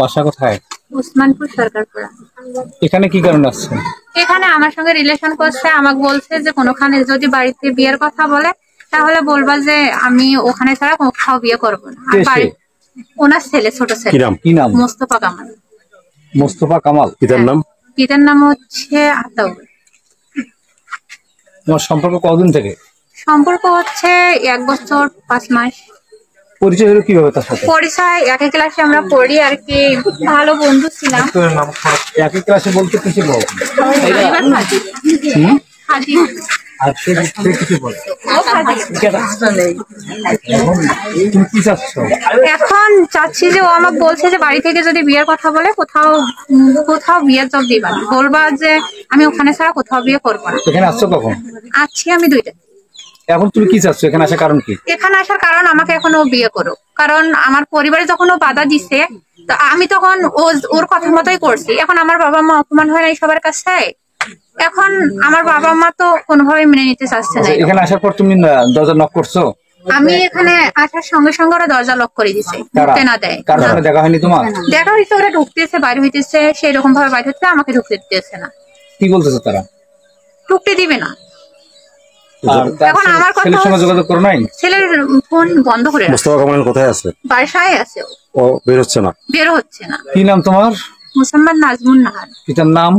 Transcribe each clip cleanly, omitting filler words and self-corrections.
বাসা কোথায়? উসমানপুর সরকারপাড়া। এখানে কি কারণে আসছেন? এখানে আমার সঙ্গে রিলেশন করছে, আমাকে বলছে যে কোনোখানে যদি বাড়িতে বিয়ের কথা বলে তাহলে বলবা যে আমি ওখানে ছাড়া কোথাও বিয়ে করবো না। ওনার ছেলে, ছোট ছেলে। কি নাম? মোস্তফা কামাল। মোস্তফা কামাল। পিতার নাম? পিতার নাম হচ্ছে আতাউর। তোমার সম্পর্ক কতদিন থেকে? সম্পর্ক হচ্ছে 1 বছর 5 মাস। পরিচয় হলো কিভাবে তার সাথে? পরিচয় একই ক্লাসে আমরা পড়ি আর কি, ভালো বন্ধু ছিলাম। একই ক্লাসে বলতে কিছু বল। আর সে কিছু বল। তুমি কি চাচ্ছ? এখন চাচ্ছি যে ও আমাকে বলছে যে বাড়ি থেকে যদি বিয়ের কথা বলে কোথাও বিয়ের জব দিবা না, বলবা যে আমি ওখানে ছাড়া কোথাও বিয়ে করবো না। এখানে আসছো কখন? আছি আমি 2টা। এখন তুমি কি চাচ্ছ? এখানে আসার কারণ কি? এখানে আসার কারণ আমাকে এখন ও বিয়ে করুক, কারণ আমার পরিবারে যখন ও বাধা দিছে তো আমি তখন ওর কথা মতোই করছি। এখন আমার বাবা মা অপমান হয় নাই সবার কাছে, এখন আমার বাবা মা তো কোনোভাবে মেনে নিতে চাচ্ছে না। এখানে আসার পর তুমি দরজা নক করছো? আমি এখানে আসার সঙ্গে সঙ্গে ওরা দরজা লক করে দিছে, ঢুকতে না দেয়। কার সাথে দেখা হয়নি তোমার? দেখা হয়েছে, ওরা ঢুকতেছে বাইরে হইতেছে, সেই রকম ভাবে বাইরে হচ্ছে, আমাকে ঢুকতে দিতেছে না। কি বলতেছে তারা? ঢুকতে দিবে না। এখন আমার ছেলের সঙ্গে যোগাযোগ করো নাই? ছেলের ফোন বন্ধ করে। মোস্তফা কামাল কোথায় আছে? বাসায় আছে। ও বের হচ্ছে না? বের হচ্ছে না। কি নাম তোমার? মুসাম্মদ নাজমুন নাহার। পিতার নাম?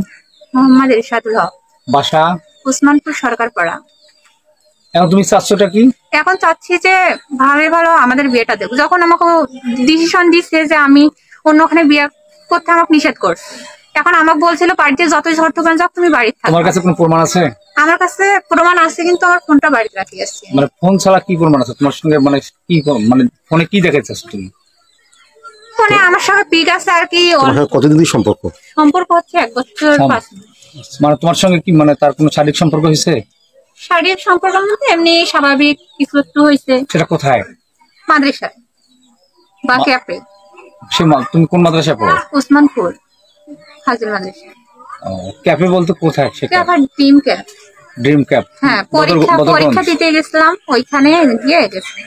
মোহাম্মদ ইরশাদুল হক। বাসা? উসমানপুর সরকারপাড়া। এখন তুমি চাচ্ছটা কি? এখন চাচ্ছি যে ভালো আমাদের বিয়েটা দেব। যখন আমাকে ডিসিশন দিচ্ছে যে আমি অন্যখানে বিয়ে করতে, আমাকে নিষেধ করছে। এখন আমাকে বলছিল বাড়িতে যতই ঝড় তুফান যাক তুমি বাড়িতে থাকো। তোমার কাছে কোনো প্রমাণ আছে? আমার কাছে প্রমাণ আছে, কিন্তু আমার ফোনটা বাড়িতে রাখি আসছে। মানে ফোন ছাড়া কি প্রমাণ আছে তোমার সঙ্গে? মানে কি মানে ফোনে কি দেখাচ্ছিস তুমি? ফোনে আমার সঙ্গে পিক আছে আর কি। কতদিন সম্পর্ক? সম্পর্ক হচ্ছে 1 বছর 5 মাস। মানে তোমার সঙ্গে কি মানে তার কোনো শারীরিক সম্পর্ক হয়েছে? শারীরিক সম্পর্ক মধ্যে এমনি স্বাভাবিক কিছু একটু হয়েছে। সেটা কোথায়? মাদ্রাসায় বা ক্যাপে। তুমি কোন মাদ্রাসায় পড়ো? উসমানপুর হাজির মাদ্রাসা। ক্যাপে বলতে কোথায়? সেটা ড্রিম ক্যাপ। Dream cap. হ্যাঁ, পরীক্ষা দিতে গেছিলাম, ওইখানে গিয়ে গেছে।